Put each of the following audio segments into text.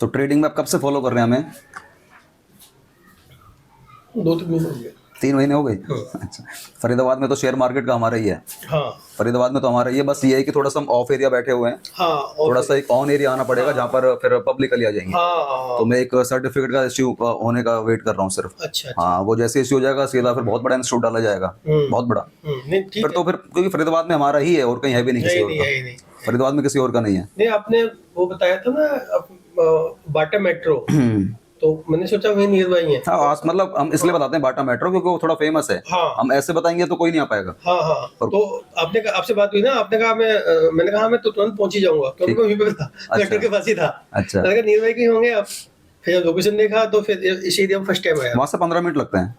तो ट्रेडिंग में आप कब से फॉलो कर रहे हैं हमें? 2-3 महीने हो गए। 3 महीने हो गए। अच्छा, फरीदाबाद में तो शेयर मार्केट का हमारा ही है। हाँ फरीदाबाद में तो हमारा ये बस ये है कि थोड़ा सा हम ऑफ एरिया बैठे हुए हैं, हाँ और थोड़ा सा एक ऑन एरिया आना पड़ेगा जहाँ पर फिर पब्लिकली आ जाएंगे। हाँ तो मैं एक सर्टिफिकेट का इश्यू होने का वेट कर रहा हूँ सिर्फ। अच्छा अच्छा। हाँ, वो जैसे इश्यू हो जाएगा सीधा फिर बहुत बड़ा इंस्टीट्यूट डाला जाएगा, बहुत बड़ा। नहीं ठीक फिर तो फिर क्योंकि फरीदाबाद में हमारा ही है और कहीं है भी नहीं किसी और का। है ही नहीं। फरीदाबाद में किसी और का नहीं है। नहीं आपने वो बताया था ना बाटा मेट्रो, तो मैंने सोचा वही नियर बाई है। हाँ, मतलब हम इसलिए बताते हैं बाटा मेट्रो क्योंकि वो थोड़ा फेमस है। हाँ हम ऐसे बताएंगे तो कोई नहीं आ पाएगा। हाँ हाँ। तो आपने आपसे बात हुई ना, आपने कहा मैंने कहा मैं तो तुरंत पहुंच ही जाऊंगा क्योंकि मैं वहीं पे था, मेट्रो के पास ही था। अच्छा, मैंने कहा नियर बाई के होंगे आप। फिर जब लोकेशन देखा तो फिर इस एरिया में फर्स्ट टाइम आया। वहां से 15 मिनट लगते हैं।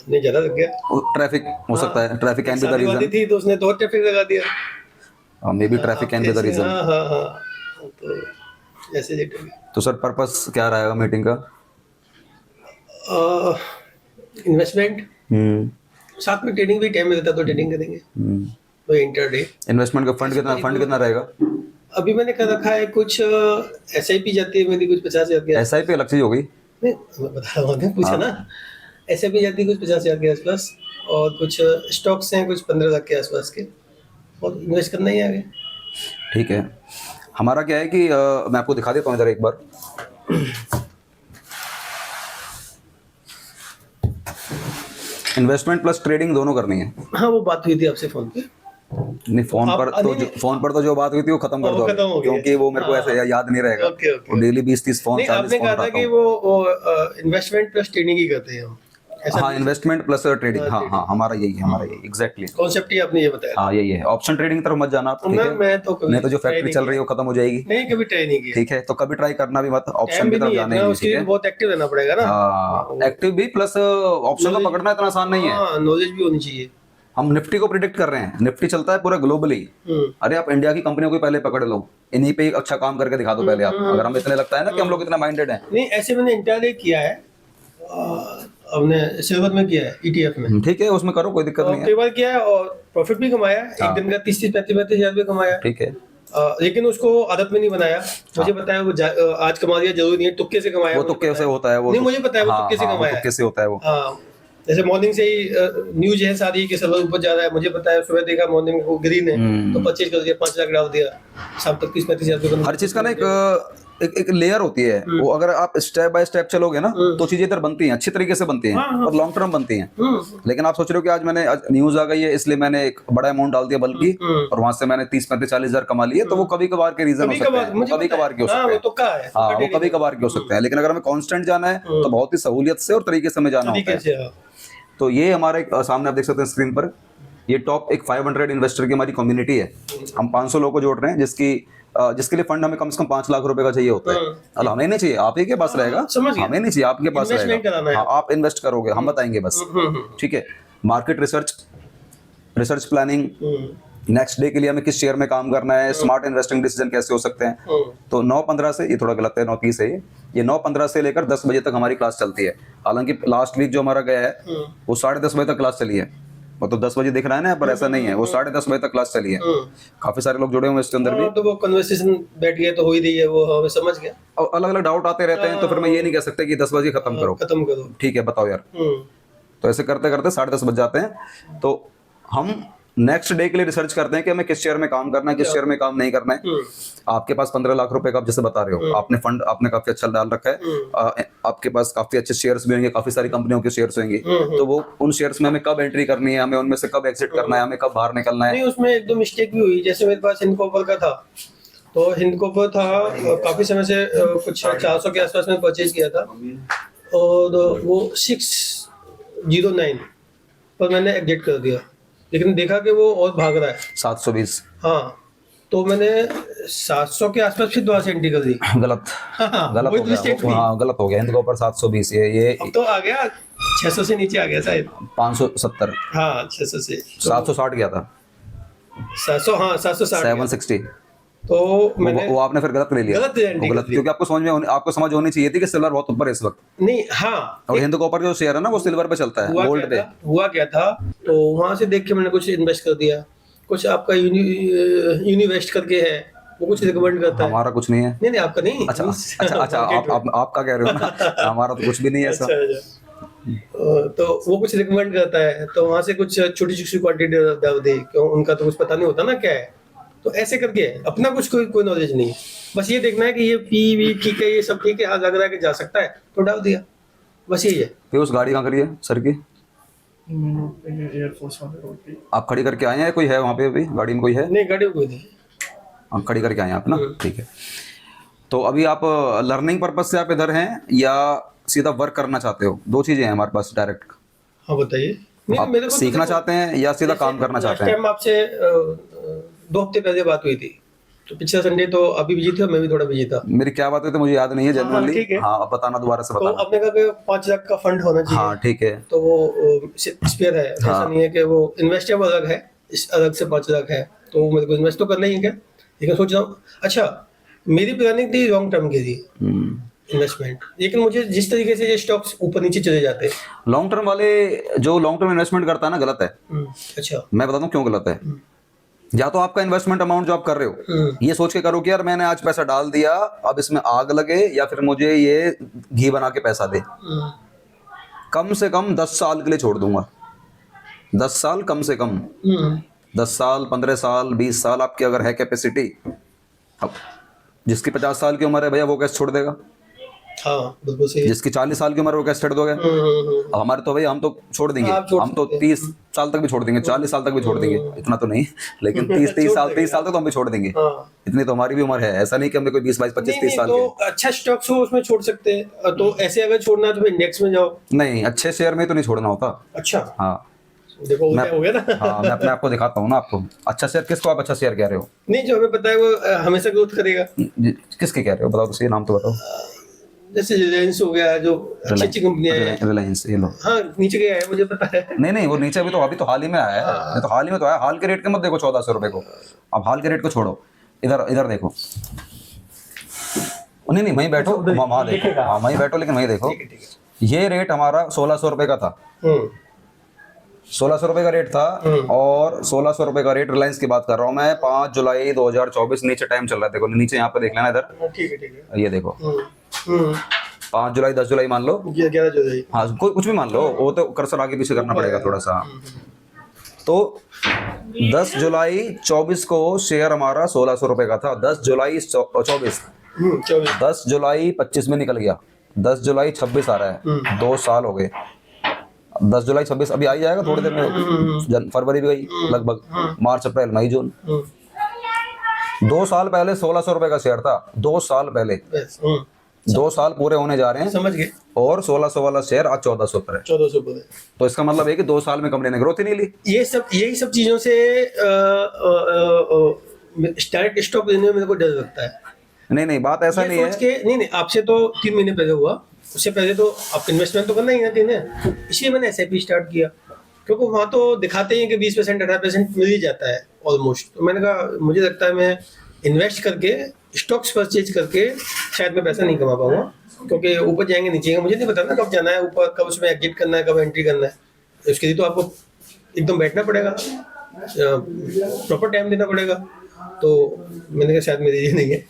नहीं ज्यादा लग गया। ट्रैफिक हो सकता है, ट्रैफिक कैन बी द शादी रीजन। थी तो उसने तो ट्रैफिक लगा दिया। May be traffic can be the reason. हाँ हाँ हाँ, तो ऐसे लेट हो तो सर पर्पस क्या रहेगा मीटिंग का? गया। इन्वेस्टमेंट, साथ में ट्रेडिंग भी टाइम मिलता तो ट्रेडिंग करेंगे, तो इंटरडे। इन्वेस्टमेंट का फंड कितना रहेगा? अभी मैंने कर रखा है कुछ SIP जाती है मेरी, कुछ 50,000 के आसपास। SIP अलग चीज हो गई। नहीं मैं बता रहा हूँ, पूछा ना। SIP जाती है कुछ 50,000 के आसपास, और कुछ स्टॉक्स हैं कुछ 15 लाख के आसपास के, और इन्वेस्ट करना ही है आगे। ठीक है, हमारा क्या है कि मैं आपको दिखा देता हूँ इधर एक बार। इन्वेस्टमेंट प्लस ट्रेडिंग दोनों करनी है। हाँ वो बात हुई थी आपसे फोन पे। नहीं, फोन पर तो जो बात हुई थी वो खत्म कर खत्म हो दो, गया। क्योंकि वो मेरे को ऐसे याद नहीं रहेगा। Okay okay. वो डेली 20-30 फोन, नहीं 40 आपने फोन कहा था उठाता कि हूँ। वो इन्वेस्टमेंट प्लस ट्रेडिंग ही करते हैं हम, ऐसा हाँ, इन्वेस्टमेंट प्लस ट्रेडिंग, हाँ हाँ, हमारा यही है, हमारा यही एग्जैक्टली। कॉन्सेप्ट ही आपने ये बताया। हाँ, यही है। ऑप्शन ट्रेडिंग तरफ मत जाना आप, ठीक है? मैं तो कभी नहीं तो जो try फैक्ट्री नहीं चल रही है वो खत्म हो जाएगी। नहीं कभी ट्राई नहीं किया। ठीक है, तो कभी ट्राई करना भी मत, ऑप्शन टाइम की भी तरफ नहीं है जाने इतना, ही नहीं, उसके ठीक लिए है? तो बहुत एक्टिव रहना पड़ेगा ना। हाँ, एक्टिव भी प्लस ऑप्शन को पकड़ना इतना आसान नहीं है। हाँ नॉलेज भी होनी चाहिए। हम निफ्टी को प्रिडिक्ट कर रहे हैं, निफ्टी चलता है पूरा ग्लोबली। अरे आप इंडिया की कंपनियों को पहले पकड़ लो, इन्हीं पे एक अच्छा काम करके दिखा दो पहले आप। अगर हम इतने लगता है ना कि हम लोग इतना माइंडेड हैं। नहीं ऐसे मैंने इंटरडे किया है, हमने सिल्वर में किया है ETF में। ठीक है, उसमें करो, कोई दिक्कत नहीं है। कई बार किया है और प्रॉफिट भी कमाया है। एक दिन का 30-35 हज़ार भी कमाया। ठीक है, लेकिन उसको आदत में नहीं बनाया। मुझे पता है वो आज कमा लिया जरूरी नहीं है, तुक्के से कमाया। वो तुक्के से होता है वो। नहीं मुझे पता है वो तुक्के से हाँ, वो कमाया तुक्के से होता है वो। हाँ, जैसे मॉर्निंग से ही न्यूज है सारी कि सर्वर ऊपर जा रहा है, मुझे पता है। सुबह देखा मॉर्निंग में वो ग्रीन है तो परचेज कर दिया, 5 लाख डाल दिया, शाम तक 30-35 हज़ार। हर चीज का ना एक लेयर होती है वो। अगर आप स्टेप बाय स्टेप चलोगे ना तो चीजें इधर बनती हैं, अच्छी तरीके से बनती हैं और लॉन्ग टर्म बनती हैं। लेकिन आप सोच रहे हो कि आज मैंने न्यूज आ गई है इसलिए मैंने एक बड़ा अमाउंट डाल दिया बल्कि, और वहां से मैंने 30-35-40 हज़ार कमा लिए, तो वो कभी कभार के रीजन हो सकते हैं, वो कभी कभार के हो सकते हैं। हाँ, वो कभी कभार के हो सकते हैं। लेकिन अगर हमें कांस्टेंट जाना है तो बहुत ही सहूलियत से और तरीके से हमें जाना होता है। तो ये हमारे सामने आप देख सकते हैं स्क्रीन पर, ये टॉप एक 500 इन्वेस्टर की हमारी कम्युनिटी है। हम 500 लोगों को जोड़ रहे हैं जिसके लिए फंड हमें कम से कम 5 लाख रुपए का चाहिए होता है। अल हमें नहीं चाहिए, आप ही के पास रहेगा, हमें नहीं चाहिए, आपके पास रहेगा। हाँ, आप इन्वेस्ट करोगे, हम बताएंगे बस, ठीक है? Market research planning, next day के लिए हमें किस शेयर में काम करना है, स्मार्ट इन्वेस्टिंग डिसीजन कैसे हो सकते हैं। तो 9:15 से, ये थोड़ा गलत है, 9:30 है ये 9:15 से लेकर 10 बजे तक हमारी क्लास चलती है। हालांकि लास्ट वीक जो हमारा गया है वो 10:30 बजे तक क्लास चली है। वो तो 10 बजे दिख रहा है ना, पर ऐसा नहीं है, वो 10:30 बजे तक क्लास चली है। काफी सारे लोग जुड़े हुए हैं इसके अंदर भी। तो वो कन्वर्सेशन बैठ गया तो हो ही रही है, वो हमें समझ गया। और अलग अलग डाउट आते रहते हैं, तो फिर मैं ये नहीं कह सकता कि 10 बजे खत्म करो। ठीक है, बताओ यार। तो ऐसे करते करते 10:30 बज जाते हैं। तो हम नेक्स्ट डे के लिए रिसर्च करते हैं कि हमें किस शेयर में काम करना है, किस शेयर में काम नहीं करना है। आपके पास 15 लाख रुपए का आप जैसे बता रहे हो, आपने फंड आपने काफी अच्छा डाल रखा है, आपके पास काफी अच्छे शेयर्स भी होंगे, काफी सारी कंपनियों के शेयर्स होंगे। तो वो उन शेयर्स में हमें कब एंट्री करनी है, हमें उनमें से कब एग्जिट करना है, हमें कब बाहर निकलना है। नहीं उसमें एक दो मिस्टेक भी हुई। जैसे मेरे पास हिंद कॉपर का था, तो हिंद कॉपर था काफी समय से, कुछ 400 के आसपास में परचेज किया था, और वो 609 पर मैंने एग्जिट कर दिया। लेकिन देखा कि वो और भाग रहा है 720। हाँ, तो मैंने 700 के आसपास फिर दोबारा से एंट्री कर दी। गलत गलत हो गया। हाँ, गलत हो गया। हिंद के ऊपर 720, ये अब तो आ गया 600 से नीचे आ गया शायद, 570। हाँ 600 से 760 गया था, 700, हाँ 760 760। तो मैंने वो आपने फिर गलत ले लिया। गलत, क्योंकि आपको समझ होनी चाहिए थी कि सिल्वर बहुत ऊपर है इस वक्त। नहीं हाँ, और हिंद कॉपर जो शेयर है ना वो सिल्वर पे चलता है, गोल्ड पे। हुआ क्या था, तो वहां से देख के मैंने कुछ इन्वेस्ट कर दिया। कुछ आपका यूनिवेस्ट करके है, वो कुछ रिकमेंड करता है। हमारा कुछ नहीं है। नहीं नहीं आपका नहीं। अच्छा अच्छा आपका कह रहे हो ना, हमारा तो कुछ भी नहीं है ऐसा। अच्छा। तो वो कुछ रिकमेंड करता है, तो वहां से कुछ छोटी छोटी क्वांटिटी डाल दे, क्यों उनका तो कुछ पता नहीं होता ना क्या है, तो ऐसे करके अपना कुछ कोई नॉलेज नहीं है, बस ये देखना है कि ये पी वी ठीक है, ये सब ठीक है, हाँ लग रहा है कि जा सकता है तो डाल दिया, बस यही है। फिर उस गाड़ी कहाँ करी है सर की? एयरफोर्स वाले रोड पे। आप खड़ी करके आए हैं, कोई है वहाँ पे अभी गाड़ी में, कोई है? नहीं गाड़ी में कोई नहीं। आप खड़ी करके आए हैं आप ना, ठीक है। तो अभी आप लर्निंग पर्पज से आप इधर हैं या सीधा वर्क करना चाहते हो? दो चीजें हैं हमारे पास डायरेक्ट। हाँ बताइए। नहीं आप मेरे को तो सीखना देखो, चाहते हैं या सीधा काम करना चाहते हैं? टाइम आपसे 2 हफ्ते पहले बात हुई थी, तो पिछला संडे तो अभी बिजी थे, मैं भी थोड़ा बिजी था। मेरी क्या बात हुई थी मुझे याद नहीं है हाँ, जनरली। ठीक है। हाँ अब बताना, दोबारा से तो बताना। आपने कहा कि 5 लाख का फंड होना चाहिए। हाँ ठीक है। तो वो स्पेयर है, ऐसा हाँ। नहीं है कि वो इन्वेस्टेबल अलग है, इस अलग से 5 लाख है, तो मेरे को इन्वेस्ट तो करना ही है क्या, लेकिन सोच रहा हूँ। अच्छा मेरी प्लानिंग थी लॉन्ग टर्म की थी इन्वेस्टमेंट, लेकिन मुझे जिस तरीके से ये स्टॉक्स ऊपर नीचे चले जाते हैं। लॉन्ग टर्म वाले, जो लॉन्ग टर्म इन्वेस्टमेंट करता है ना, गलत है। अच्छा। मैं बताता हूँ क्यों गलत है। या तो आपका इन्वेस्टमेंट अमाउंट जो आप कर रहे हो, ये सोच के करो कि यार मैंने आज पैसा डाल दिया, अब इसमें आग लगे या फिर मुझे ये घी बना के पैसा दे। कम से कम 10 साल के लिए छोड़ दूंगा। 10 साल कम से कम, 10 साल 15 साल 20 साल आपकी अगर है कैपेसिटी। अब जिसकी 50 साल की उम्र है भैया वो कैसे छोड़ देगा? हाँ बिल्कुल सही है। जिसकी 40 साल की उम्र है वो कैसे छोड़ दोगे? अब हमारे तो भैया हम तो छोड़ देंगे, आप छोड़ हम तो सकते हैं। 30 साल तक भी छोड़ देंगे, 40 साल तक भी छोड़ देंगे, इतना तो नहीं लेकिन 30 साल तक तो हम भी छोड़ देंगे। हाँ। इतनी तो हमारी भी उम्र है, ऐसा नहीं कि हमें कोई 20 22 25 नहीं 30 नहीं साल तो के। अच्छा स्टॉक्स हो उसमें छोड़ सकते हैं, तो ऐसे अगर छोड़ना है तो फिर इंडेक्स में जाओ। नहीं, अच्छे शेयर में तो नहीं छोड़ना होता। अच्छा हाँ देखो मैं उल्टा हो गया ना। हाँ मैं अपने आप को दिखाता हूँ ना आपको। अच्छा शेयर किसको आप अच्छा शेयर कह रहे हो? नहीं जो हमें पता है वो हमेशा ग्रोथ करेगा। किसके कह रहे हो बताओ तो सही, नाम तो बताओ। जैसे रिलायंस हो गया, जो अच्छी अच्छी कंपनियां हैं। रिलायंस, ये लो। हाँ नीचे गया है मुझे पता है। नहीं नहीं वो नीचे अभी तो हाल ही में आया है। ये तो हाल ही में तो आया। हाल के रेट के मत देखो 1400 रुपए को। अब हाल के रेट को छोड़ो, इधर देखो। नहीं नहीं वहीं बैठो, वहाँ देखो। हाँ वहीं बैठो लेकिन वहीं देखो। ठीक है। ये रेट हमारा 1600 रुपए का था। 1600 रुपए का रेट था। और 1600 रुपए का रेट रिलायंस की बात कर रहा हूँ मैं। 5 जुलाई 2024 नीचे टाइम चल रहा है, देखो नीचे यहाँ पे देख लेना इधर। ठीक है। ये देखो 5 जुलाई 10 जुलाई मान लो। 11 जुलाई। हाँ कुछ भी मान लो, वो तो कर्सर आगे पीछे करना पड़ेगा थोड़ा सा। तो 10 जुलाई 24 को शेयर हमारा 1600 रुपए का था। 10 जुलाई 24, 10 जुलाई 25 में निकल गया, 10 जुलाई 26 आ रहा है। 2 साल हो गए। 10 जुलाई 26 अभी आ ही जाएगा थोड़ी देर में। फरवरी भी गई लगभग, मार्च अप्रैल मई जून। 2 साल पहले 1600 रुपए का शेयर था। 2 साल पहले, 2 साल पूरे होने जा रहे हैं, समझ गए। और 1600 वाला शेयर आज 1400 पर है। 1400 पर है। तो इसका मतलब है कि 2 साल में कंपनी ने ग्रोथ ही नहीं ली। यही सब चीजों से डायरेक्ट स्टॉक लेने में मेरे को डर लगता है। नहीं बात ऐसा नहीं सोच है। के नहीं आपसे तो 3 महीने पहले हुआ, उससे पहले तो आप इन्वेस्टमेंट तो करना ही ना देने, इसलिए मैंने SIP स्टार्ट किया, क्योंकि वहाँ तो दिखाते हैं कि 20% 18% मिल ही जाता है ऑलमोस्ट। तो मैंने कहा मुझे लगता है मैं इन्वेस्ट करके स्टॉक्स परचेज करके शायद मैं पैसा नहीं कमा पाऊंगा, क्योंकि ऊपर जाएंगे नीचे जाएंगे, मुझे नहीं पता ना कब जाना है ऊपर, कब उसमें एग्जिट करना है, कब एंट्री करना है। तो उसके लिए तो आपको एकदम बैठना पड़ेगा, प्रॉपर टाइम देना पड़ेगा। तो मैंने कहा शायद मेरी ये नहीं है।